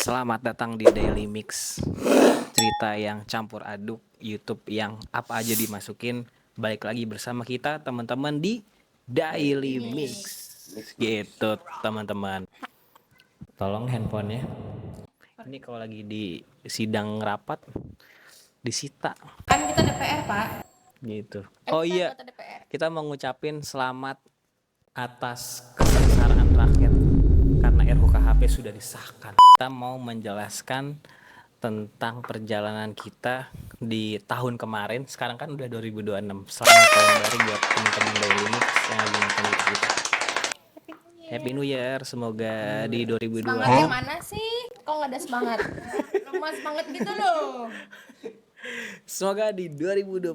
Selamat datang di Daily Mix. Cerita yang campur aduk, YouTube yang apa aja dimasukin. Balik lagi bersama kita teman-teman di Daily Mix. Gitu teman-teman. Tolong handphonenya. Ini kalau lagi di sidang rapat disita. Kan kita DPR, Pak. Gitu. Kan Oh kita iya, anggota DPR. kita mau ngucapin selamat atas kesengsaraan rakyat karena RUU KHP sudah disahkan. Kita mau menjelaskan tentang perjalanan kita di tahun kemarin. Sekarang kan udah 2026. Selamat tahun baru buat teman-teman Daily Mix yang lagi nonton kita. Happy New Year. Semoga di 2002. Semangatnya mana sih? Kok nggak ada semangat? Lemas banget gitu loh. Semoga di 2026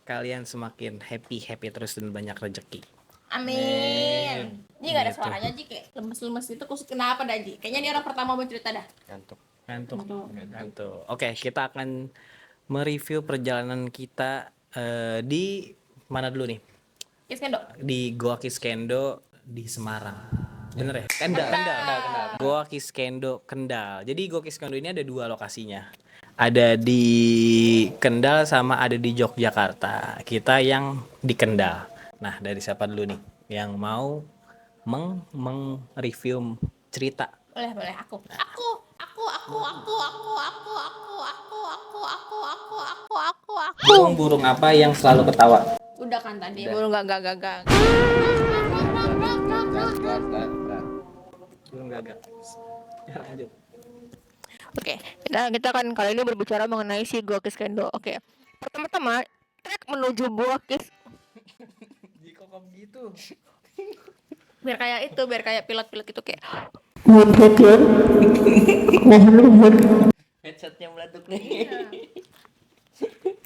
kalian semakin happy terus dan banyak rezeki. Amin. Ini nggak ada Gitu. suaranya, Ji, kayak lemes-lemes itu. Kenapa dah, Ji? Kayaknya dia orang pertama mau cerita dah. Ngantuk. Oke, kita akan mereview perjalanan kita di mana dulu nih? Kiskendo. Di Goa Kiskendo di Semarang. Bener ya? Kendal. Goa Kiskendo Kendal. Jadi Goa Kiskendo ini ada dua lokasinya. Ada di Kendal sama ada di Yogyakarta. Kita yang di Kendal. Nah, dari siapa dulu nih yang mau meng-review cerita? Boleh. Aku. Burung apa yang selalu ketawa? Udah kan tadi, baru gak. Burung gagak. Ya, lanjut. Oke, kita kan kali ini berbicara mengenai si Gua Kiskendo. Oke, pertama-tama trek menuju Gua Kis Dikokop gitu. biar kayak pilot-pilot itu kayak Headsetnya meleduk nih.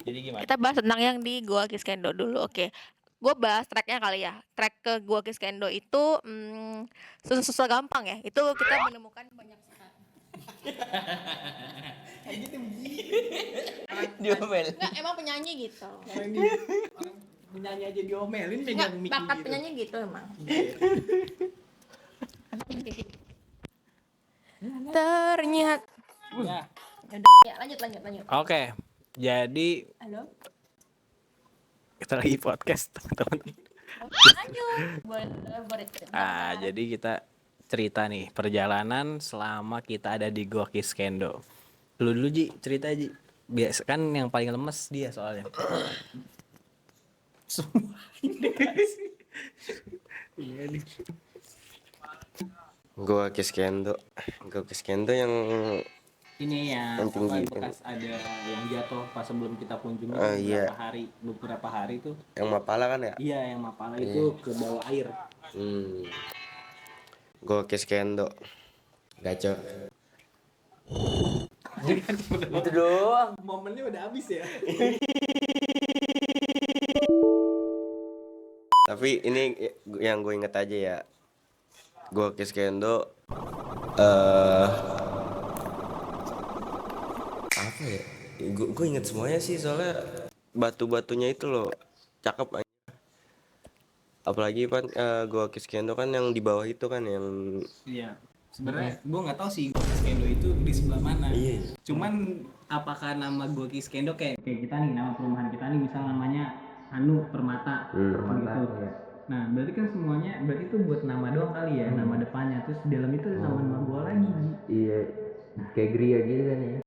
Jadi gimana? kita bahas tentang yang di Gua Kiskendo dulu. Oke, gue bahas treknya kali ya. Trek ke Gua Kiskendo itu susah gampang ya. Itu kita menemukan banyak sekali. Diomelin. Enggak, emang penyanyi gitu. Orang penyanyi aja diomelin Enggak, megang mic bakat gitu. penyanyi gitu emang. Ternyata. Ya. Ya, lanjut. Oke. Jadi Halo. kita lagi podcast, teman-teman. Lanjut. Boleh. Jadi kita cerita nih perjalanan selama kita ada di Goa Kiskendo. Dulu Ji, cerita Ji. Biasa kan yang paling lemes dia soalnya. Semua indikasi. Iya nih. Gua Kiskendo yang Ini ya yang tinggi bekas ada yang jatuh pas sebelum kita kunjungi iya. beberapa hari itu. yang Mapala kan ya. Iya, yang Mapala itu ke bawah air. Gua Kiskendo gaco Itu doang. Momennya udah habis ya. tapi ini yang gue inget aja ya, gua Kiskendo apa ya, gue inget semuanya sih soalnya batu-batunya itu loh cakep aja. Apalagi kan gua Kiskendo kan yang di bawah itu kan yang Iya. Sebenarnya gue nggak tahu sih Goa Kiskendo itu di sebelah mana. Iya. Cuman apakah nama Goa Kiskendo kayak kita nih, nama perumahan kita nih misal namanya Anu Permata, gitu. Ya. Nah, berarti kan semuanya berarti itu buat nama doang kali ya, nama depannya. Terus di dalam itu ada nama-nama gua lagi. Iya, kayak Gria gitu kan ya.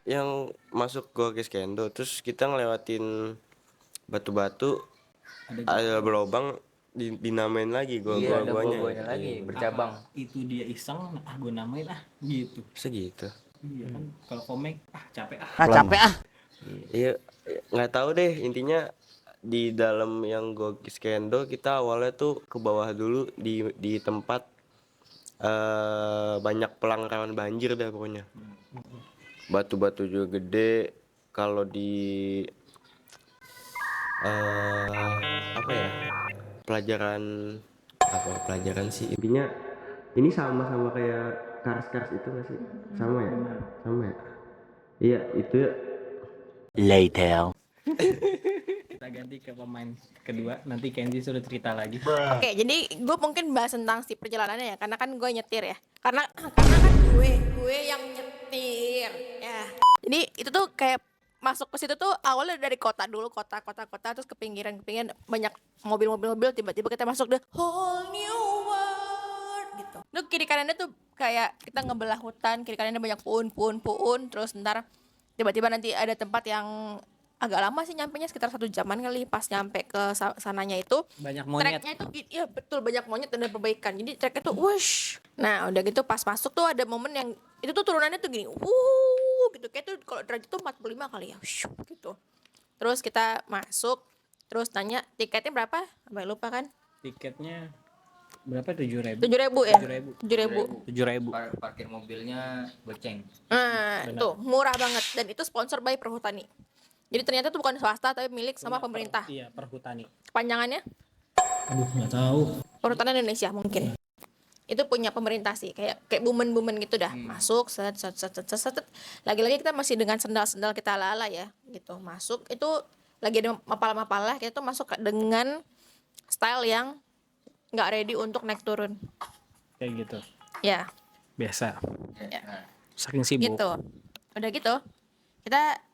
Yang masuk gua Kiskendo terus kita ngelewatin batu-batu, ada berlubang dinamain lagi guanya lagi bercabang. Itu dia iseng, gue namain gitu. Segitu. Iya kan, kalau komik capek Iya, nggak tahu deh, intinya di dalam yang gua Kiskendo kita awalnya tuh ke bawah dulu di tempat banyak pelanggaran banjir dah pokoknya. Batu-batu juga gede. Kalau di apa ya, pelajaran sih intinya ini sama kayak Kars itu nggak sih, sama ya. Iya itu ya. Later. Kita ganti ke pemain kedua. Nanti Kenji suruh cerita lagi. Oke, jadi gue mungkin bahas tentang si perjalanannya ya, karena kan gue nyetir ya. Karena kan gue yang nyetir ya. Jadi itu tuh kayak masuk ke situ tuh awalnya dari kota dulu, kota terus ke pinggiran banyak mobil, tiba-tiba kita masuk the whole new world gitu. Lu kiri kanannya tuh kayak kita ngebelah hutan, kiri kanannya banyak puun, terus ntar tiba-tiba nanti ada tempat yang agak lama sih nyampenya, sekitar 1 jaman kali pas nyampe ke sananya itu. Banyak monyet. Tracknya itu iya betul, banyak monyet dan ada perbaikan. Jadi tracknya tuh wush. Nah udah gitu pas masuk tuh ada momen yang itu tuh turunannya tuh gini, gitu kayak tuh kalau derajat tuh 45 kali ya, wush, gitu. Terus kita masuk, terus tanya tiketnya berapa? Sampai lupa kan? Tiketnya berapa? 7.000. 7.000 ya? 7.000. 7.000. Parkir mobilnya goceng. Nah itu murah banget dan itu sponsor by Perhutani. Jadi ternyata itu bukan swasta tapi milik sama pemerintah. Iya, Perhutani. Kepanjangannya Aduh, nggak tahu. Perhutanan Indonesia mungkin. Itu punya pemerintah sih, kayak bumen gitu dah. Masuk set. Lagi-lagi kita masih dengan sendal-sendal kita ala-ala ya, gitu. Masuk itu lagi ada mapal-mapalah, kita tuh masuk dengan style yang nggak ready untuk naik turun. Kayak gitu. Ya, Biasa. ya. Saking sibuk. Gitu. Udah gitu.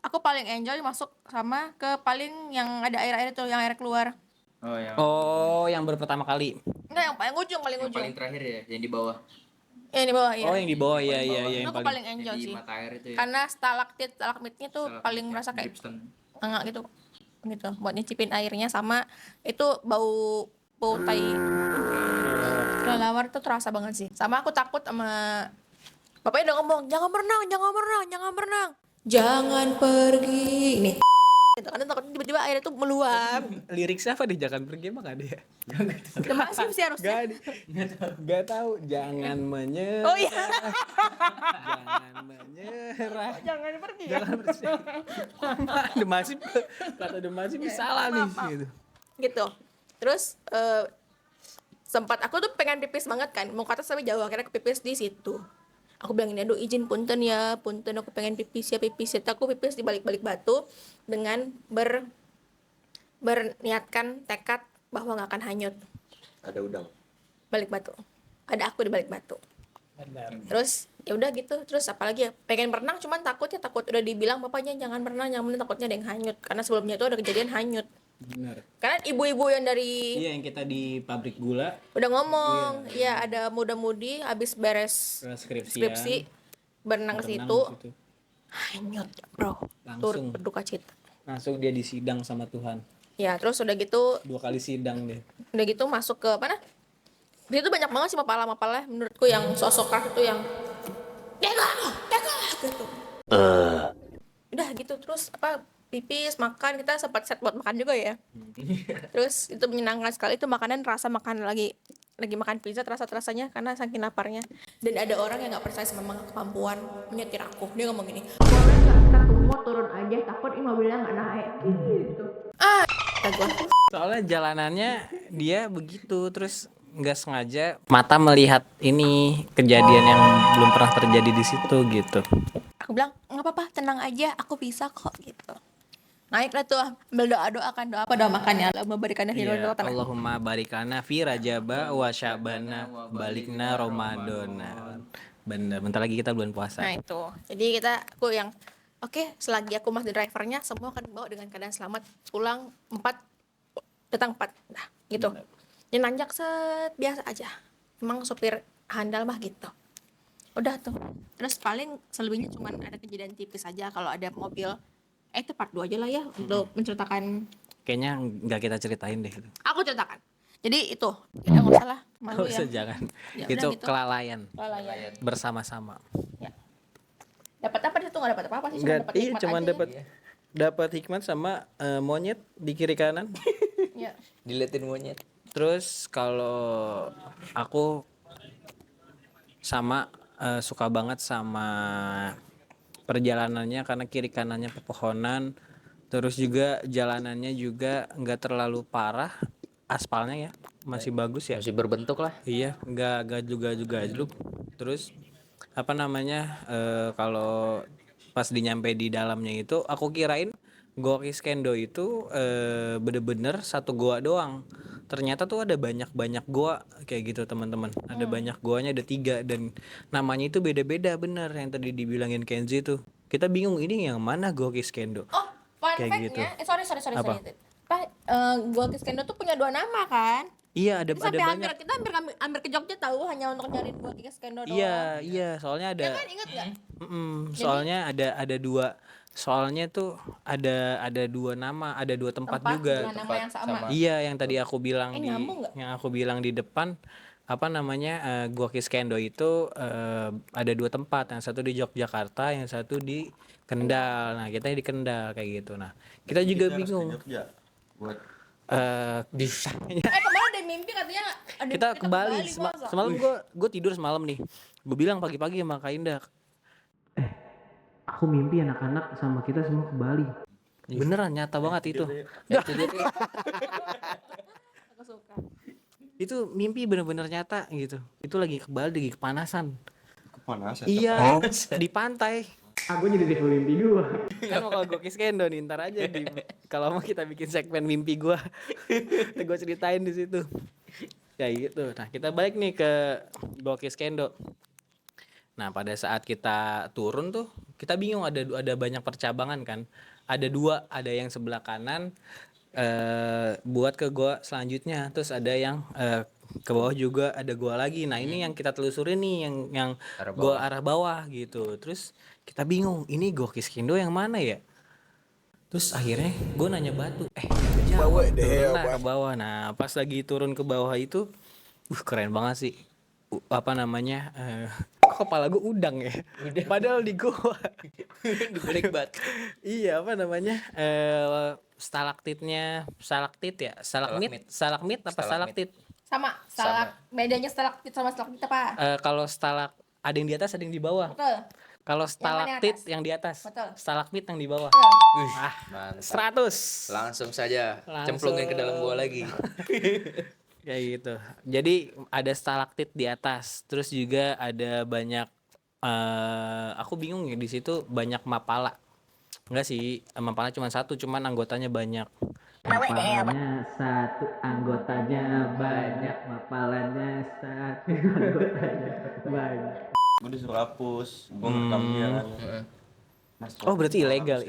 Aku paling enjoy masuk sama ke paling yang ada air-air itu, yang air keluar. Oh yang Oh, yang baru pertama kali. Enggak, yang paling ujung. paling terakhir ya, yang di bawah. Yang di bawah ya. Oh, yang di bawah ya, Itu yang aku paling Yang enjoy di sih. mata air itu ya. Karena stalakmitnya tuh paling merasa kayak Dripstone. enggak gitu buat nyicipin airnya, sama itu bau tai kelelawar tuh terasa banget sih. Sama aku takut sama bapaknya udah ngomong jangan berenang, jangan pergi ini gitu, karena takut tiba-tiba airnya tuh meluap. Lirik siapa deh, jangan pergi emang ada ya? Masih sih harusnya. Gak tahu. Jangan menyerah. Oh iya, Jangan menyerah. jangan pergi. Jangan pergi. Demasif, kata Demasif salah nih gitu. Gitu. Terus sempat aku tuh pengen pipis banget kan, mau ke atas tapi jauh, akhirnya kepipis di situ. Aku bilangin, aduh izin punten aku pengen pipis ya. Aku pipis di balik batu dengan berniatkan tekad bahwa nggak akan hanyut. Ada udang. Balik batu, ada aku di balik batu. Benar. Terus ya udah gitu, terus apalagi ya, pengen berenang cuman takut udah dibilang bapaknya jangan berenang, takutnya ada yang hanyut, karena sebelumnya itu ada kejadian hanyut. Benar. Karena ibu-ibu yang dari Iya, yang kita di pabrik gula udah ngomong, ya ada muda-mudi habis beres skripsi berenang ke situ, hanyut bro, Langsung. turut berduka cita. langsung dia disidang sama Tuhan. Ya terus udah gitu 2 kali sidang deh. masuk ke mana? Di situ banyak banget sih mapala menurutku yang sosok itu yang tega gitu. Udah gitu terus pipis, makan, kita sempat set buat makan juga ya. Terus itu menyenangkan sekali, itu makanan makan lagi makan pizza rasanya karena saking laparnya. Dan ada orang yang nggak percaya sama kemampuan menyetir aku, dia ngomong gini, boleh nggak kita semua turun aja, takut ini mobilnya nggak naik gitu. Gua Soalnya jalanannya dia begitu, terus nggak sengaja mata melihat ini kejadian yang belum pernah terjadi di situ gitu. aku bilang nggak apa-apa, tenang aja, aku bisa kok gitu. Naiklah tuh, ambil doa makan ya, Allah memberikannya Iya, Allahumma barikana fi rajaba wa syabana balikna ramadana. Bener, bentar lagi kita bulan puasa. Nah itu, jadi aku yang oke, selagi aku masih drivernya, semua akan dibawa dengan keadaan selamat. Pulang 4, datang 4, nah gitu. Ini nanjak biasa aja. Emang sopir handal mah gitu. Udah tuh. Terus paling selebihnya cuma ada kejadian tipis aja kalau ada mobil. Itu part 2 aja lah ya untuk menceritakan. Kayaknya nggak kita ceritain deh. Aku ceritakan. Jadi itu, ya nggak usah lah, malu Nggak ya. usah, jangan. Ya Itu udah gitu. kelalaian Kelalaian. bersama-sama. Ya. Dapat apa di situ? Nggak dapat apa-apa sih, Enggak, dapat iya hikmat cuma aja ya. dapat hikmat sama monyet di kiri kanan. Ya. Diliatin monyet. Terus kalau aku suka banget sama perjalanannya karena kiri kanannya pepohonan, terus juga jalanannya juga nggak terlalu parah, aspalnya ya masih bagus ya. Masih berbentuk lah. Iya, nggak juga gagluk. Terus kalau pas dinyampe di dalamnya itu aku kirain Goa Kiskendo itu bener-bener satu goa doang. Ternyata tuh ada banyak goa kayak gitu teman-teman. Ada banyak goanya, ada 3 dan namanya itu beda-beda bener yang tadi dibilangin Kenzi tuh. Kita bingung ini yang mana Goa Kiskendo. Oh, fun Kayak fact-nya, gitu. sorry. Apa? Gua Kiskendo tuh punya 2 nama kan? Iya ada Itu sampai banyak. kita hampir ke Jogja tahu hanya untuk nyariin Gua Kiskendo doang. Iya, soalnya ada Ya kan, ingat nggak? soalnya ada dua. Soalnya tuh ada 2 nama, ada 2 tempat juga. dengan nama yang sama. Iya, yang tadi aku bilang nyambung nggak? yang aku bilang di depan apa namanya Gua Kiskendo itu ada 2 tempat, yang satu di Yogyakarta, yang satu di Kendal. Nah, kita di Kendal kayak gitu. Nah, kita juga bingung. Buat Bisa. Kemarin ada mimpi katanya Kita ke Bali. masa? Semalam gue tidur semalam nih. Gue bilang pagi-pagi sama Kak Indah. Aku mimpi anak-anak sama kita semua ke Bali. Beneran nyata banget itu. Aku suka. Itu mimpi bener-bener nyata gitu. Itu lagi ke Bali, lagi kepanasan. kepanasan. Iya, di pantai. Aku jadi di mimpi gua. Kan kalau gue Kiskendo nih ntar aja kalau mau kita bikin segmen mimpi gua. Gue ceritain di situ. Ya gitu. Nah, kita balik nih ke Gua Kiskendo. Nah, pada saat kita turun tuh kita bingung, ada banyak percabangan kan. Ada 2, ada yang sebelah kanan buat ke gua selanjutnya, terus ada yang ke bawah juga ada gua lagi. Nah, ini yang kita telusuri nih yang gua arah bawah gitu. Terus kita bingung, ini Gua Kiskendo yang mana ya? Terus akhirnya gue nanya Batu, jauh turun ke bawah. Nah, pas lagi turun ke bawah itu, keren banget sih. Apa namanya? Kepala gue udang ya. Padahal di gua Di balik batu. iya, apa namanya? Stalaktit ya? Stalagmit apa stalaktit? Sama. Bedanya stalaktit sama stalaktit apa? Kalau ada yang di atas, ada yang di bawah. Betul. Kalau mana yang stalaktit atas? yang di atas, Betul. stalagmit yang di bawah. Wih, Ah, mantap. 100. Langsung saja Langsung. cemplungin ke dalam gua lagi. Kayak gitu. Jadi ada stalaktit di atas, terus juga ada banyak aku bingung ya di situ banyak mapala. Enggak sih, mapala cuma 1, cuman anggotanya banyak. Mapalanya 1, anggotanya banyak. Mapalanya 1, anggotanya banyak. Gue disuruh hapus. Gue ngerekam dia kan. Oh, berarti ilegal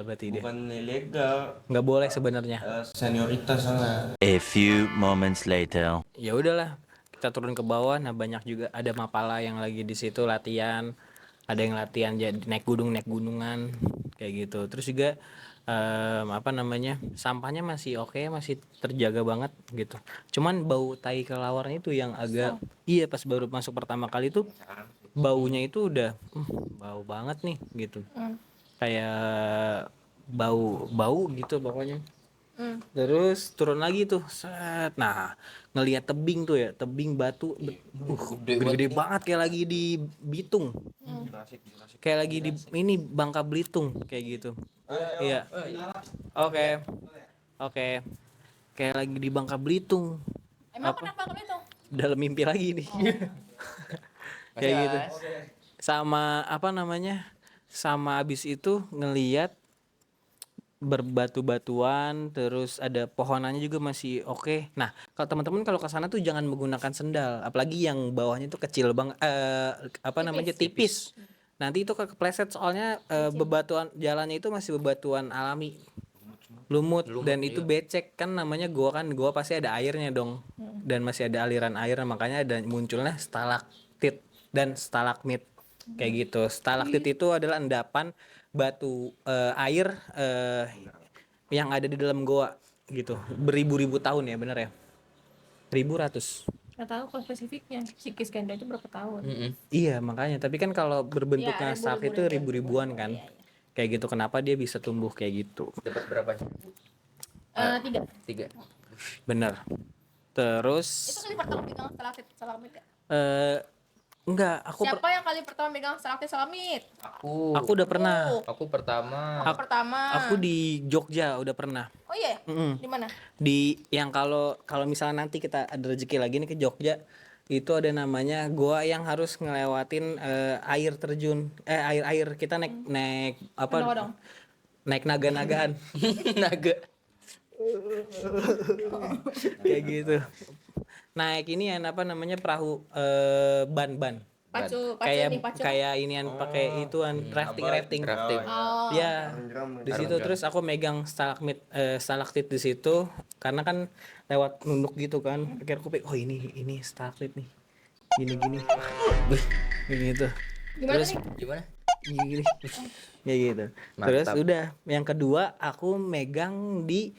berarti dia. Bukan ilegal. Nggak boleh sebenarnya. Senioritas soalnya. A few moments later. Ya udahlah, kita turun ke bawah. Nah, banyak juga ada mapala yang lagi di situ latihan, ada yang latihan jadi naik gunungan kayak gitu. Terus juga apa namanya, sampahnya masih oke, masih terjaga banget gitu. Cuman bau tai kelawarnya itu yang agak iya, pas baru masuk pertama kali tuh baunya itu udah bau banget nih gitu. Kayak bau gitu pokoknya. Terus turun lagi tuh, set. Nah, ngelihat tebing tuh ya, tebing batu, gede-gede banget kayak lagi di Bitung, kayak lagi di ini Bangka Belitung kayak gitu. Iya. Oke, kayak lagi di Bangka Belitung. Emang kenapa kalau itu? Dalam mimpi lagi nih. Kayak gitu. Sama apa namanya? Sama abis itu ngelihat berbatu-batuan, terus ada pohonannya juga masih oke. Nah, kalau teman-teman kalau ke sana tuh jangan menggunakan sendal, apalagi yang bawahnya tuh kecil banget, tipis. Nanti itu kepleset soalnya bebatuan jalannya itu masih bebatuan alami. Lumut dan itu becek kan, namanya gua pasti ada airnya dong. Dan masih ada aliran air, makanya ada munculnya stalaktit dan stalagmit. Kayak gitu. Stalaktit itu adalah endapan batu air yang ada di dalam goa gitu, beribu-ribu tahun ya, bener ya, ratus. Nggak tahu kalau spesifiknya si Kiskendo itu berapa tahun. Iya, makanya, tapi kan kalau berbentuknya stalaktit itu ribu-ribuan kan. Kayak gitu, kenapa dia bisa tumbuh kayak gitu. Dapat berapa? 3. Bener. Terus Itu kali pertama pegang stalaktit salamit gak? enggak, Siapa yang kali pertama pegang stalaktit salamit? aku udah pernah. Aku pertama. Aku di Jogja udah pernah. Oh iya? Di mana? Di yang kalau misalnya nanti kita ada rezeki lagi nih ke Jogja, itu ada namanya goa yang harus ngelewatin air terjun, air kita naik apa? Odong-odong. naik naga-nagaan Naga. kayak gitu. Naik ini apa namanya perahu ban-ban. Pacu Kayak nih, pacu. kayak inian pakai ituan rafting. Rafting. Oh. Ya, di situ terus aku megang stalaktit di situ karena kan lewat nunduk gitu kan. Akhirnya aku pikir, oh ini stalaktit nih. Gini. Gitu. Gimana Terus nih? Gimana? gini. Ya gitu. Mantap. Terus udah, yang kedua aku megang di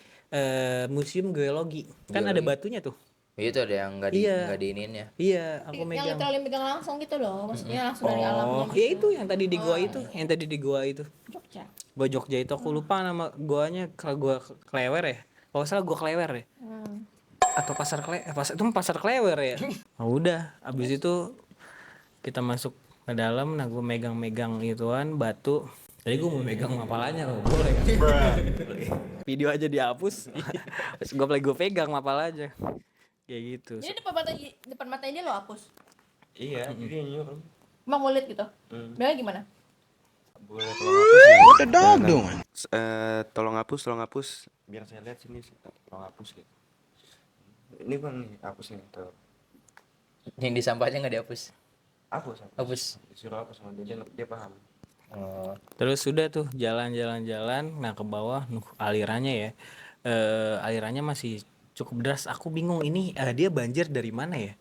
museum geologi. Kan ada batunya tuh. Itu ada yang Iya. nggak diinin ya. Iya, aku Yang megang. literally megang langsung gitu loh. Maksudnya langsung dari alamnya Oh, gitu. ya itu yang tadi di gua itu, yang tadi di gua itu. Jogja. Gua Jogja itu aku lupa nama guanya, kalau gua Klewer ya. Kalau salah gua Klewer ya. Atau pasar Klewer ya. Nah, udah, abis itu kita masuk ke dalam, nah gua megang-megang ituan batu. Jadi gua mau megang mapalanya loh, boleh kan? Video aja dihapus. Terus gua pegang mapal aja. Kayak gitu. Jadi depan matanya dia lo hapus. Iya, dia nyuruh. Emang mau lihat gitu. Bilangnya gimana? Boleh tolong hapus. Tolong hapus. Biar saya lihat sini, tolong hapus gitu. Ini bang nih, hapus nih. Tuh. Yang di sampahnya nggak dihapus. Hapus. Disuruh hapus sama dia paham. Oh. Terus sudah tuh jalan, nah ke bawah, alirannya ya, alirannya masih cukup deras. Aku bingung ini dia banjir dari mana ya?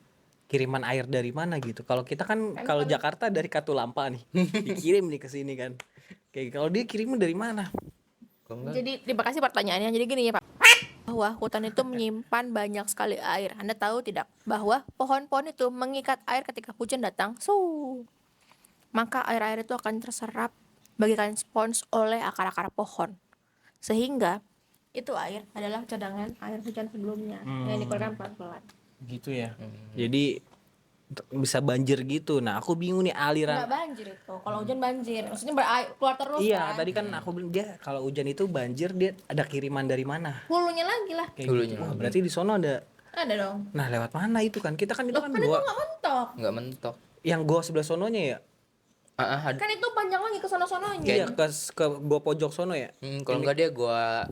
Kiriman air dari mana gitu? Kalau kita kan kalau Jakarta dari Katulampa nih, dikirim nih ke sini kan. Kayak kalau dia kirimnya dari mana? Jadi terima kasih pertanyaannya. Jadi gini ya Pak. Bahwa hutan itu menyimpan banyak sekali air. Anda tahu tidak bahwa pohon-pohon itu mengikat air ketika hujan datang. Maka air-air itu akan terserap bagaikan spons oleh akar-akar pohon. Sehingga itu air adalah cadangan air hujan sebelumnya yang dikeluarkan pelan-pelan. Gitu ya. Jadi bisa banjir gitu. Nah, aku bingung nih aliran. Enggak banjir itu. Kalau hujan banjir. Maksudnya keluar terus Iya, kan. tadi kan aku bilang dia kalau hujan itu banjir, dia ada kiriman dari mana? Hulunya lagi lah. Kayak Hulunya. gitu. Wah, berarti di sono ada. Ada dong. Nah, lewat mana itu kan? Kita kan itu kan Kan itu gua nggak mentok. Nggak mentok. yang gua sebelah sononya ya. Ada. Kan itu panjang lagi ke sono-sononya. Iya, ke gua pojok sono ya. Kalau nggak dia gua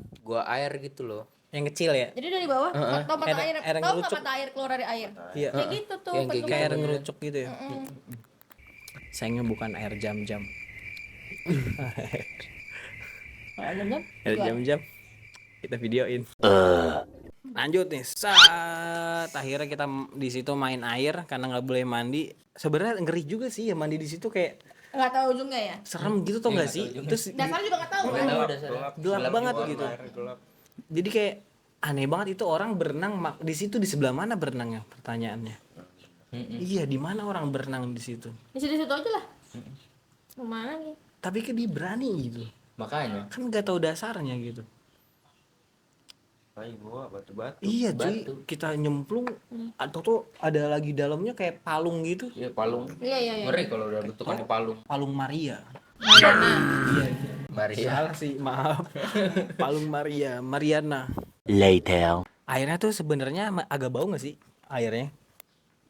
air gitu loh. Yang kecil ya. Jadi dari bawah, tau mata Air- air, air tau nggak ngerucuk. mata air keluar dari air? Iya. Kayak gitu tuh. Yang kayak bentuknya. Kayak air ngerucuk gitu ya. Sayangnya bukan air jam-jam. Kalau jam-jam, Air gua- jam-jam. Kita videoin. Lanjut nih. Saat akhirnya kita di situ main air karena nggak boleh mandi. Sebenarnya ngeri juga sih ya mandi di situ, kayak nggak tahu ujungnya ya. serem gitu tau nggak sih? Terus Dasar juga nggak tahu kan. gelap banget gitu. Jadi kayak aneh banget itu orang berenang di situ, di sebelah mana berenangnya, pertanyaannya. Iya, di mana orang berenang di situ? Di situ aja lah. Kemana nih? Tapi kan dia berani gitu. Makanya. Kan nggak tahu dasarnya gitu. Tai gua batu-batu. Iya cuy, kita nyemplung atau tuh ada lagi dalamnya kayak palung gitu. Iya palung. Iya. Ngeri kalau udah bentukannya palung. Palung Maria. Maria. Salah sih, maaf. Palung Maria, Mariana. Later. Airnya tuh sebenarnya agak bau nggak sih airnya?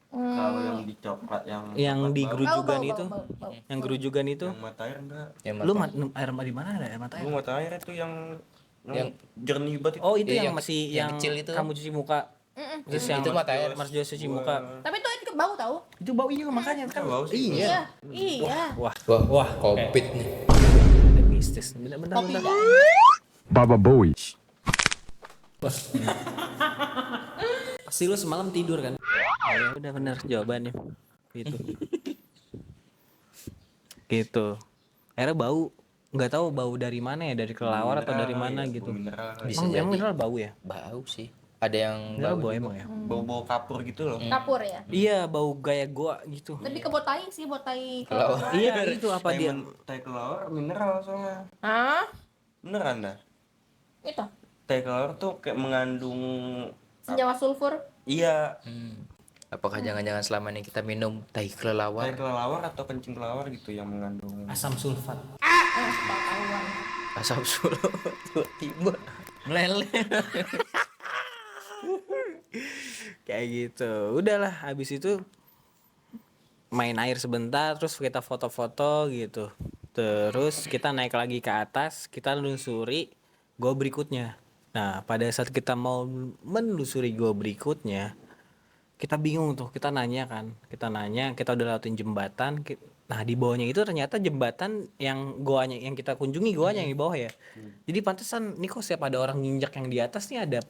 Kalau yang di coklat Yang di bau. gerujugan Bau, itu, bau, bau. yang gerujugan itu. Yang mata air enggak. Lu air di mana ada air mata air? Gua mata air itu yang Yang- jernih banget itu. Oh itu Iya, yang masih yang yang kecil itu. kamu cuci muka. Terus yang Itu mata air. Mas Jos cuci muka. Tapi itu juga bau tahu. Itu bau iya makanya kan. bau sih. Iya. Iya. Wah, Wah, covid nih. ada mistis. Bentar. Baba Bowie. Pasti lu semalam tidur kan? Ya udah bener jawabannya. Gitu. Gitu. Akhirnya bau, nggak tahu bau dari mana ya, dari kelelawar atau dari mana gitu. Mineral. Bisa Emang jadi. mineral bau ya? Bau sih. Ada yang Mineral bau bau juga. emang ya? Bau-bau kapur gitu loh. Kapur ya. Iya, bau gaya gua gitu. Lebih ke botai sih, botai. Iya, itu apa dia? Tai kelawar mineral soalnya. Hah? Beneran dah. Itu. Tai kelawar tuh kayak mengandung Senyawa sulfur. iya, Apakah jangan-jangan selama ini kita minum tai tai kelelawar? kelawar atau kencing kelawar gitu yang mengandung Asam sulfat. Asap suluk tiba-tiba meleleh. Kayak gitu. Udahlah, habis itu main air sebentar terus kita foto-foto gitu. Terus kita naik lagi ke atas, kita telusuri gua berikutnya. Nah, pada saat kita mau menelusuri gua berikutnya, kita bingung tuh, kita nanya kan, kita udah lewatin jembatan. Nah, di bawahnya itu ternyata jembatan yang goanya yang kita kunjungi, goanya yang di bawah ya. Jadi pantesan nih kok setiap ada orang nginjak yang di atas nih ada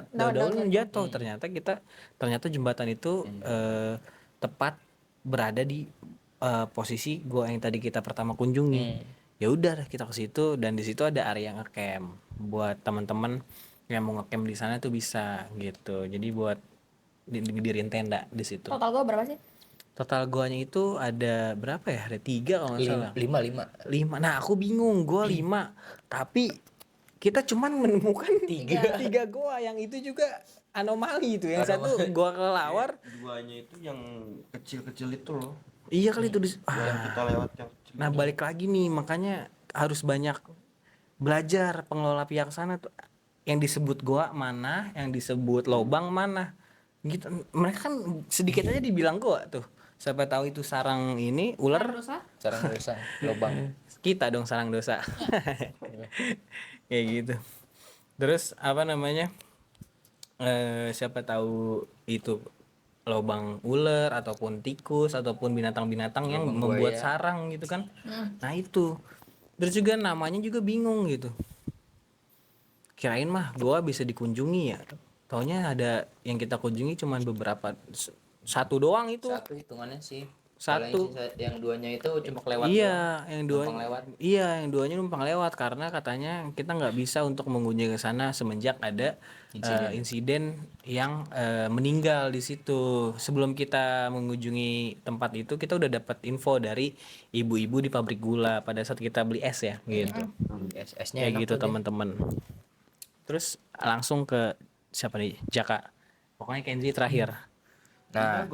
daun-daun yang jatuh. Ternyata jembatan itu tepat berada di posisi gua yang tadi kita pertama kunjungi. Ya udah kita ke situ, dan di situ ada area ngecamp buat teman-teman yang mau ngecamp di sana tuh bisa gitu. Jadi buat didiriin tenda di situ. Total gue berapa sih? Total goanya itu ada berapa ya? Ada 3 kalau nggak salah. 5. 5. Nah, aku bingung, gua 5. Tapi kita cuman menemukan 3 goa, yang itu juga anomali itu. Yang satu goa kelelawar. Duanya itu yang kecil-kecil itu loh. Iya kali itu Yang kita lewat yang kecil. Nah, balik lagi nih, makanya harus banyak belajar pengelola pihak sana tuh. Yang disebut goa mana, yang disebut lobang mana. Gitu. Mereka kan sedikit aja dibilang goa tuh. Siapa tahu itu sarang ini ular, Sarang dosa, lubang. kita dong sarang dosa. Kayak gitu. Terus apa namanya? Siapa tahu itu lubang ular ataupun tikus ataupun binatang-binatang yang Lubang membuat buaya. sarang gitu kan. Nah, itu. Terus juga namanya juga bingung gitu. Kirain mah gua bisa dikunjungi ya. Taunya ada yang kita kunjungi cuman beberapa, satu doang itu. Satu hitungannya sih. Satu. Kalau yang duanya itu cuma kelewat Iya, doang. yang Numpang lewat. Iya, yang duanya numpang lewat karena katanya kita nggak bisa untuk mengunjungi ke sana semenjak ada insiden yang meninggal di situ. Sebelum kita mengunjungi tempat itu, kita udah dapat info dari ibu-ibu di pabrik gula pada saat kita beli es ya, gitu. Es-esnya Kayak enak gitu tuh dia. teman-teman. Terus langsung ke siapa nih? Jaka. Pokoknya Kenzi terakhir. Nah,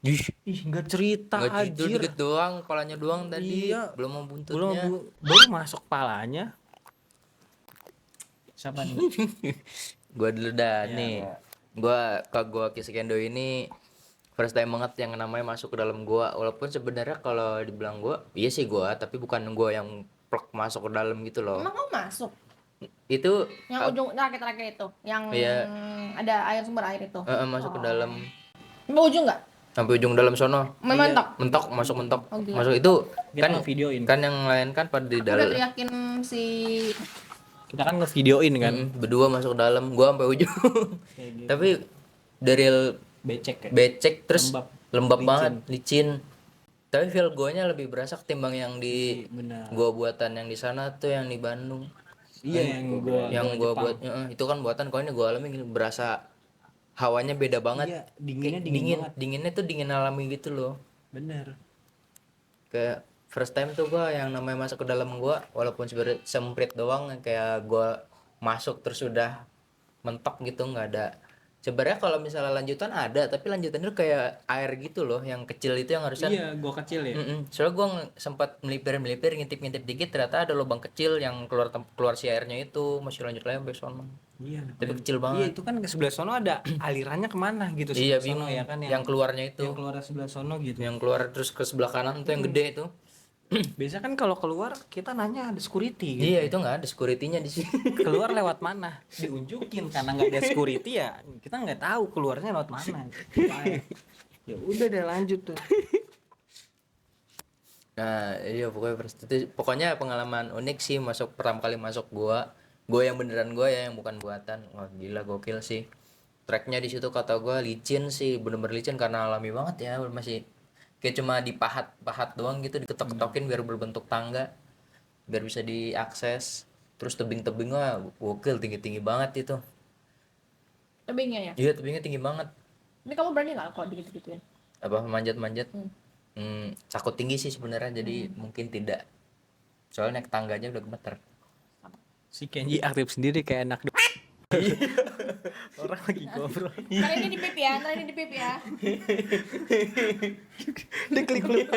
Ih, nggak cerita nggak tidur anjir. dikit doang, kepalanya doang tadi. Iya. Belum mau Belum buntutnya. baru masuk palanya. Siapa nih? Gua dulu dah Ya, nih. Gua Kisekendo ini first time banget yang namanya masuk ke dalam gua. Walaupun sebenarnya kalau dibilang gua, iya sih gua, tapi bukan gua yang plek masuk ke dalam gitu loh. Emang kamu masuk? Itu Yang ujung terakhir itu, yang Iya. ada air sumber air itu. masuk ke dalam Sampai ujung nggak? sampai ujung dalam sono. Mentok. Mentok, masuk mentok. Oh, gila. Masuk itu Kita kan ngevideoin. kan yang lain kan pada di Udah dalam. teriakin si Kita kan ngevideoin kan. Berdua masuk ke dalam, gua sampai ujung. Gitu. Tapi dari Becek ya. becek terus lembab Licin. banget, licin. Tapi feel guanya lebih berasa ketimbang yang di Benar. gua buatan yang di sana tuh, yang di Bandung. Iya, yang gua Yang gua buat itu kan buatan, kalau ini gua alami berasa hawanya beda banget. Iya, dinginnya Kayak dingin banget. dinginnya tuh dingin alami gitu loh. Bener. Kayak first time tuh gua yang namanya masuk ke dalam gua, walaupun sebenarnya semprit doang, kayak gua masuk terus udah mentok gitu, nggak ada. Sebenarnya kalau misalnya lanjutan ada, tapi lanjutannya tuh kayak air gitu loh, yang kecil itu yang harusnya. Iya, gua kecil ya. Soalnya gue sempat melipir ngintip dikit, ternyata ada lubang kecil yang keluar si airnya itu, masih lanjut lagi sampai sono. Iya. Tapi kecil Iya, banget. itu kan ke sebelah sono ada alirannya kemana gitu. Iya, Sebelah sono bingung ya kan yang keluarnya itu, yang keluar sebelah sono gitu. yang keluar terus ke sebelah kanan tuh yang gede itu. Biasa kan kalau keluar kita nanya ada security gitu. Iya, itu nggak ada security-nya di sini. Keluar lewat mana? Diunjukin, karena nggak ada security ya kita nggak tahu keluarnya lewat mana. Ya udah deh, lanjut tuh. Nah, iya pokoknya pengalaman unik sih pertama kali masuk gua yang beneran gua ya, yang bukan buatan. Wah, gila gokil sih. Treknya di situ kata gua licin sih, bener-bener licin karena alami banget ya, masih kayak cuma dipahat doang gitu, diketok-ketokin biar berbentuk tangga, biar bisa diakses. Terus tebing-tebingnya gokil, tinggi-tinggi banget itu. tebingnya ya. Iya, tebingnya tinggi banget. Ini kamu berani nggak kalau gitu-gituin? Apa manjat-manjat? Takut tinggi sih sebenarnya, jadi mungkin tidak. Soalnya naik tangga aja udah gemeter. Si Kenji aktif sendiri kayak anak orang lagi ngobrol. Ntar ini di pipi ya, ntar ini di pipi ya. Dia klik sendiri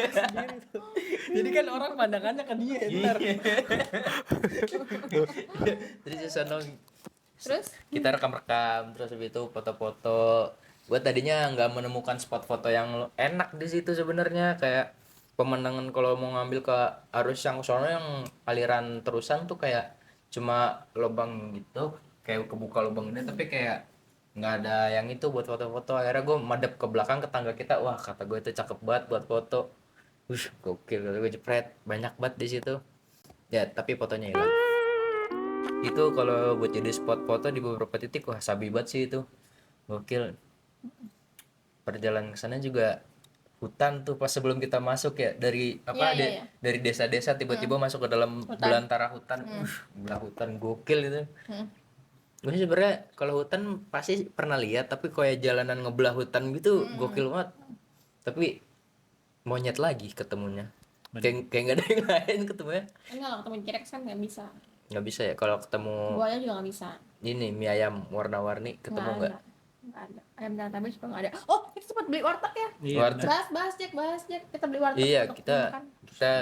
tuh. Jadi kan orang pandangannya ke dia ntar. Terus di sana Terus? kita rekam-rekam, terus habis itu foto-foto. Gue tadinya nggak menemukan spot foto yang enak di situ sebenarnya, kayak pemandangan kalau mau ngambil ke arus yang sono yang aliran terusan tuh kayak cuma lubang gitu, kayak kebuka lubang ini tapi kayak nggak ada yang itu buat foto-foto. Akhirnya gue madep ke belakang ke tangga kita, wah kata gue itu cakep banget buat foto. Gokil, kata gue jepret banyak banget di situ ya, tapi fotonya hilang. Itu kalau buat jadi spot foto di beberapa titik, wah sabi banget sih itu, gokil. Perjalanan ke sana juga hutan tuh pas sebelum kita masuk ya, dari apa Iya. dari desa-desa tiba-tiba masuk ke dalam belantara hutan. Belah hutan gokil itu. Gue sih sebenarnya kalau hutan pasti pernah lihat, tapi kayak jalanan ngebelah hutan gitu gokil banget. Tapi monyet lagi ketemunya. Kayak nggak ada yang lain ketemunya. Enggak lah, ketemu T-Rex kan nggak bisa. Nggak bisa ya kalau ketemu Buaya juga nggak bisa. ini mie ayam warna-warni ketemu nggak? Nggak ada. Ayam Teletubbies juga nggak ada. Oh, kita sempat beli warteg ya. Warteg. Bahas Jack. Kita beli warteg. Iya, untuk kita makan.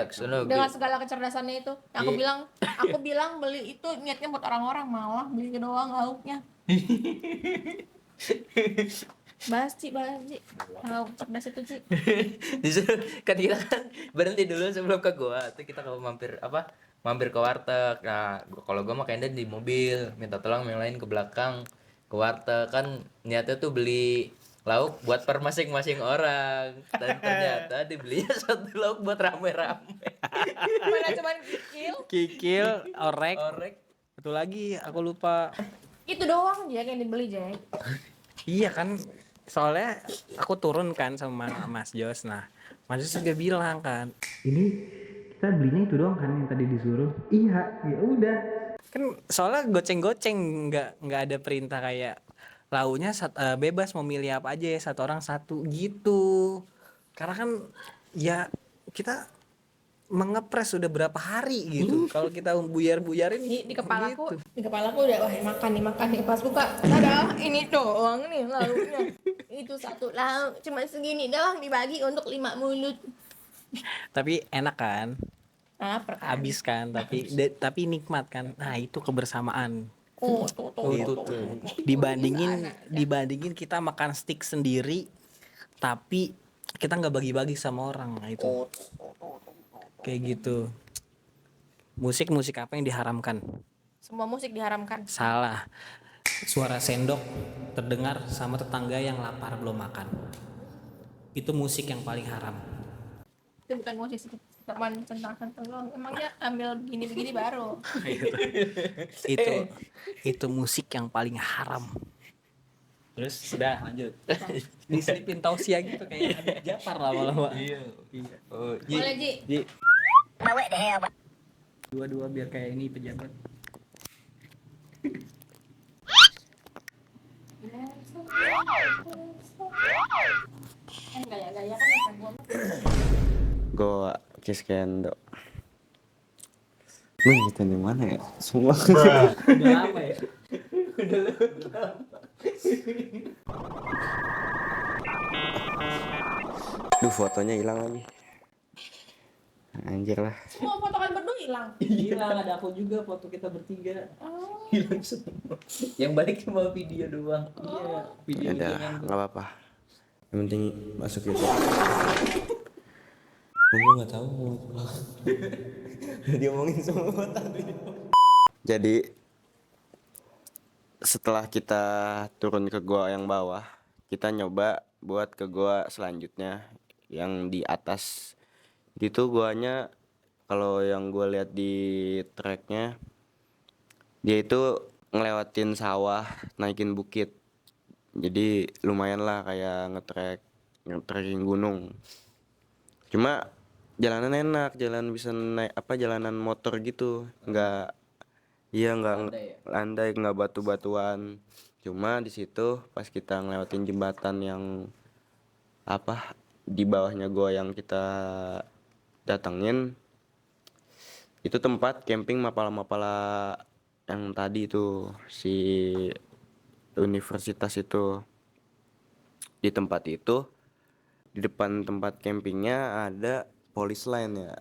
kesana Dengan segala kecerdasannya itu. Yang aku Iya. bilang beli itu niatnya buat orang-orang, malah beli doang lauknya. Bahas Ci. Lauk cerdas itu Ci. disuruh kan kita kan berhenti dulu sebelum ke gua tuh, kita kalau mampir ke warteg. Nah kalau gua mah kayaknya di mobil minta tolong yang lain ke belakang ke warteg, kan niatnya tuh beli lauk buat per masing-masing orang, dan ternyata dibelinya satu lauk buat rame-rame. Mana cuman Kikil, orek. Satu lagi aku lupa. itu doang Jack yang dibeli Jack. Iya kan, soalnya aku turun kan sama Mas Jos. Nah, Mas Jos juga bilang kan, ini kita belinya itu doang kan yang tadi disuruh. Iya, ya udah. Kan soalnya goceng-goceng, nggak ada perintah kayak launya bebas mau milih apa aja ya, satu orang satu gitu. Karena kan ya kita mengepres sudah berapa hari gitu. Kalau kita buyar-buyarin Di kepalaku, gitu. udah wah makan nih pas buka. Ada ini doang nih lauknya. Itu satu lauk cuma segini doang dibagi untuk 5 mulut. Tapi enak kan? Apa? Habis kan, tapi nikmat kan. Nah, itu kebersamaan. Tuh. Dibandingin kita makan steak sendiri tapi kita nggak bagi-bagi sama orang. Nah, itu kayak gitu. Musik apa yang diharamkan? Semua musik diharamkan. Salah. Suara sendok terdengar sama tetangga yang lapar belum makan. Itu musik yang paling haram. Itu bukan musik sih, teman tentang doang. Emangnya ambil begini baru. Itu musik yang paling haram. Terus sudah lanjut. Diselipin tausiah gitu kayak Habib Jafar lama-lama. Iya. Oh, Boleh Ji. Dua-dua biar kayak ini pejabat. Gaya kan bukan gua. Goa Kiskendo. Kita di mana ya? Semua. Udah lama ya. Duh, fotonya hilang lagi. Anjir lah. Semua foto kan berdua hilang. Hilang, ada aku juga foto kita bertiga. Hilang semua. Yang balik cuma video doang. Iya, video Ya udah, nggak apa-apa. Yang penting masuk YouTube. Gue nggak tahu. Dia ngomongin semua tadi. Jadi setelah kita turun ke gua yang bawah, kita nyoba buat ke gua selanjutnya yang di atas. Gitu guanya, kalau yang gua lihat di tracknya, dia itu ngelewatin sawah, naikin bukit. Jadi lumayan lah kayak nge-trekking gunung. Cuma jalanan enak, jalan bisa naik jalanan motor gitu, nggak landai, nggak batu-batuan. Cuma di situ pas kita ngelewatin jembatan yang di bawahnya gua yang kita datengin, itu tempat camping mapala-mapala yang tadi itu si universitas itu. Di tempat itu, di depan tempat campingnya ada police line ya.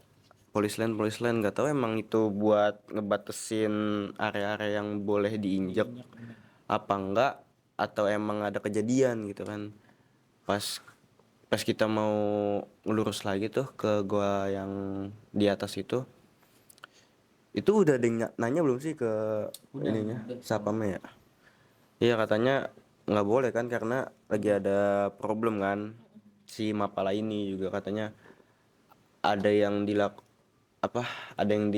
Police line nggak tahu emang itu buat ngebatesin area-area yang boleh diinjak apa enggak, atau emang ada kejadian gitu kan. Pas pas kita mau ngelurus lagi tuh ke gua yang di atas itu udah ada yang nanya belum sih ke ininya sapamnya ya? Iya katanya nggak boleh kan karena lagi ada problem kan, si Mapala ini juga katanya ada yang apa ada yang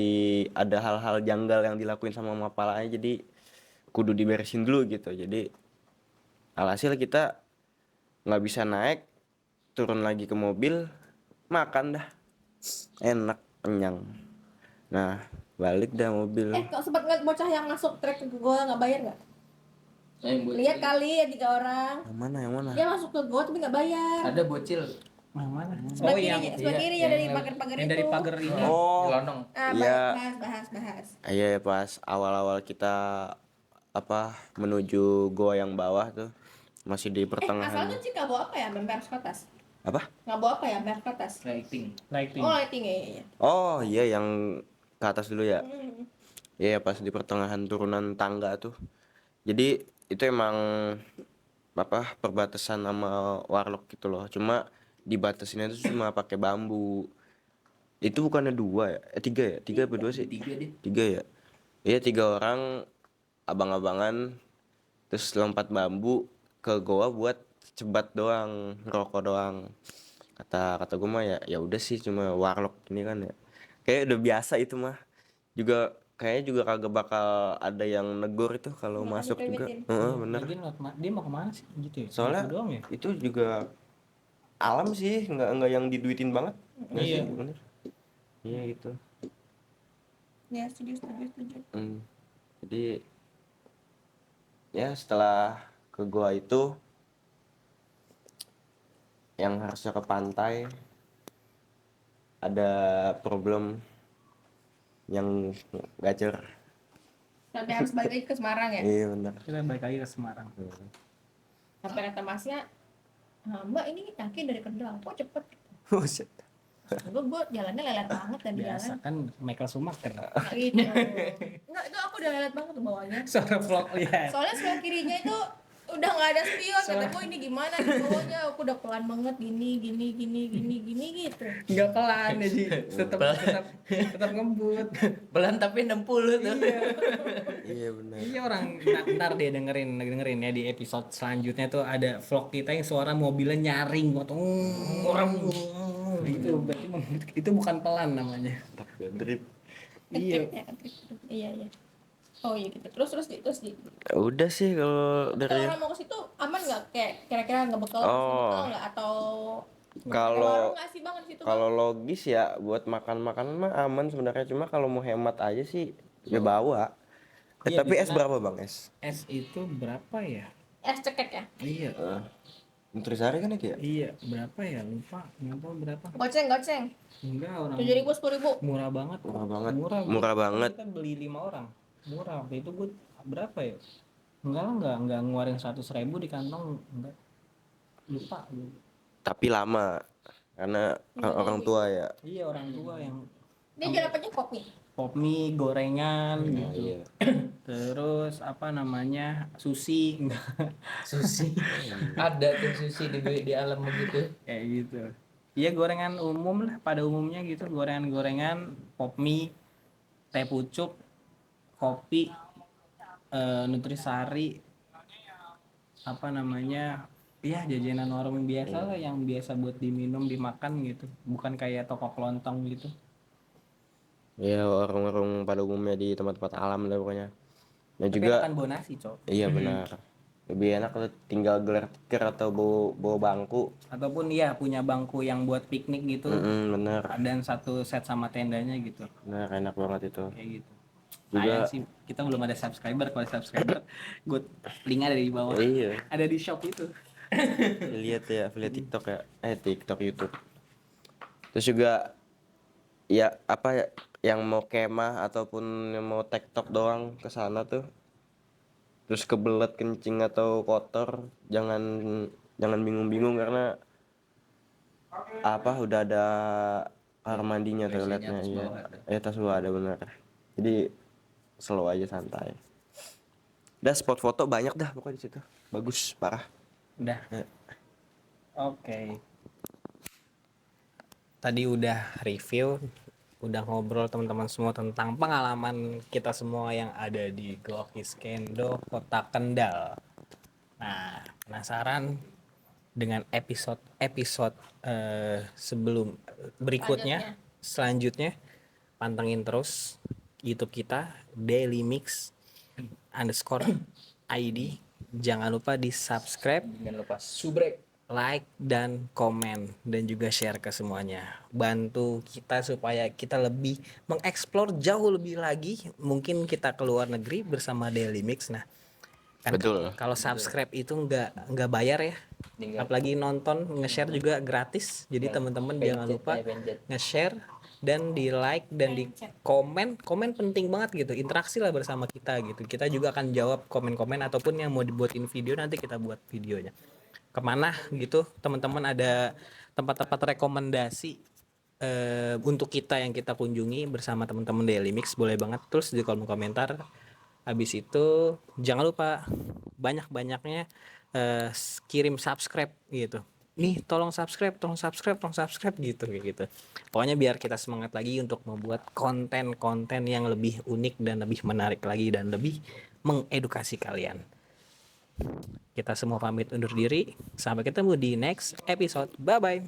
ada hal-hal janggal yang dilakuin sama Mapalanya, jadi kudu diberesin dulu gitu. Jadi alhasil kita nggak bisa naik, turun lagi ke mobil, makan dah enak kenyang, nah balik dah mobil. Kau sempat ngeliat bocah yang masuk trek ke gua nggak bayar nggak? Lihat kali ya 3 orang. Yang mana Dia masuk ke gua tapi nggak bayar. Ada bocil Yang mana? Sebelah yang kirinya, sebelah iya, kirinya yang dari pagar-pagar yang itu. dari pagar ini. Oh nyelonong. Ah, iya. bahas. Iya pas awal-awal kita apa menuju goa yang bawah tuh masih di pertengahan. Asalnya sih nggak bawa apa ya, bemper ke atas. Apa? Nggak bawa apa ya, bemper ke atas. Lighting. Lighting. Oh, lighting ya, iya. Oh iya yang ke atas dulu ya. Hmm. Iya pas di pertengahan turunan tangga tuh. Jadi itu emang apa perbatasan sama warlock gitu loh. Cuma dibatasinnya itu cuma pakai bambu. Itu bukannya 2 ya? 3 ya? 3 apa 2 sih? 3 deh. 3 ya? Iya 3 orang abang-abangan terus lompat bambu ke goa buat cebat doang, rokok doang. Kata gue mah ya udah sih cuma warlock ini kan ya. Kayak udah biasa itu mah. Juga kayaknya juga kagak bakal ada yang negor itu kalau Bakal masuk juga. diperimitin. Bener. Lagian dia mau kemana sih gitu ya? Soalnya Gitu doang ya. itu juga alam sih, nggak yang diduitin banget. Nggak Iya. sih, bener. Iya gitu. Ya, setuju. Jadi ya setelah ke gua itu yang harusnya ke pantai ada problem yang gacor. Sampai harus balik lagi ke Semarang ya. Iya benar. Kita balik lagi ke Semarang. Sampai kata masnya, Mbak ini kaki dari Kendal, kok cepet? Buset. Gue jalannya lelet banget dan di Biasa jalan. kan Michael Schumacher. Nggak gitu. Enggak, itu aku udah lelet banget tuh bawahnya. Suara vlog lihat. Soalnya sebelah kirinya itu udah nggak ada spion, kata gue ini gimana di bawahnya, aku udah pelan banget gini gitu. Enggak pelan ya Ji. Tetap ngebut. Pelan tapi 60 tuh. Iya benar. Iya orang ntar deh dengerin ya di episode selanjutnya tuh ada vlog kita yang suara mobilnya nyaring waktu orang itu berarti itu bukan pelan namanya. Drip. Iya. Iya. Oh iya gitu. Terus di. Udah sih kalau Kalau dari orang mau ke situ aman nggak? Kayak kira-kira nggak bekal Oh. nggak atau ada kalau warung nggak sih bang di situ? kalau logis ya buat makan-makan mah aman sebenarnya, cuma kalau mau hemat aja sih ya bawa. Iya, Tapi es biasanya- berapa bang es? Es itu berapa ya? Es cekek ya? Iya. Nutrisari kan itu ya? Iya, berapa ya? Lupa. Enggak tahu berapa. Goceng. Enggak orang 7.000 10.000. murah banget. Murah banget. Murah banget. Kita beli 5 orang. Murah. Waktu itu gue berapa ya? Enggak ngeluarin 100.000 di kantong, enggak. Lupa gue. Tapi lama karena orang tua ya. Iya, orang tua yang Dia jual apanya kopi? pop mie, gorengan Nah, gitu. iya. Terus apa namanya? Sushi enggak Sushi. Ada tuh sushi di alam begitu. kayak gitu. Iya, gorengan umum lah pada umumnya gitu, gorengan-gorengan, pop mie, teh pucuk, kopi, nutrisari, apa namanya? Ya jajanan warung biasa lah yang biasa buat diminum, dimakan gitu. Bukan kayak toko kelontong gitu. Ya warung-warung pada umumnya di tempat-tempat alam lah pokoknya. Dan Tapi juga akan bonasi, Cok. iya benar. Lebih enak kalau tinggal gelar tikar atau bawa bangku. Ataupun ya punya bangku yang buat piknik gitu. Bener. Dan satu set sama tendanya gitu. Bener enak banget itu. Kayak gitu. Juga- Sayang sih kita belum ada subscriber. Kalau subscriber gue linknya ada di bawah. Iya. Ada di shop itu. Lihat ya affiliate TikTok ya. TikTok YouTube. Terus juga ya apa ya yang mau kemah ataupun yang mau TikTok doang ke sana tuh. Terus kebelet kencing atau kotor, jangan bingung-bingung karena apa udah ada kamar mandinya WC-nya toiletnya atas iya. bawah ada. Tas bawah ada bener. Jadi slow aja santai. Udah spot foto banyak dah pokoknya di situ. Bagus parah. Udah. Ya. Oke. tadi udah review, udah ngobrol teman-teman semua tentang pengalaman kita semua yang ada di Gokis Kendo Kota Kendal. Nah, penasaran dengan episode sebelum berikutnya, selanjutnya pantengin terus YouTube kita Daily Mix _ID. Jangan lupa di subscribe, Jangan lupa subrek. like dan komen, dan juga share ke semuanya. Bantu kita supaya kita lebih mengeksplor jauh lebih lagi. Mungkin kita ke luar negeri bersama Daily Mix. Nah, kan Betul. kalau subscribe itu nggak bayar ya. Tinggal Apalagi nonton, nge-share juga gratis. Jadi teman-teman jangan lupa nge-share dan di like dan di komen penting banget gitu, interaksi lah bersama kita gitu. Kita juga akan jawab komen-komen ataupun yang mau dibuatin video, nanti kita buat videonya kemana gitu. Teman-teman ada tempat-tempat rekomendasi untuk kita yang kita kunjungi bersama teman-teman Daily Mix, boleh banget terus di kolom komentar. Habis itu jangan lupa banyak-banyaknya kirim subscribe gitu. Nih tolong subscribe gitu kayak gitu. Pokoknya biar kita semangat lagi untuk membuat konten-konten yang lebih unik dan lebih menarik lagi dan lebih mengedukasi kalian. Kita semua pamit undur diri. Sampai ketemu di next episode. Bye bye.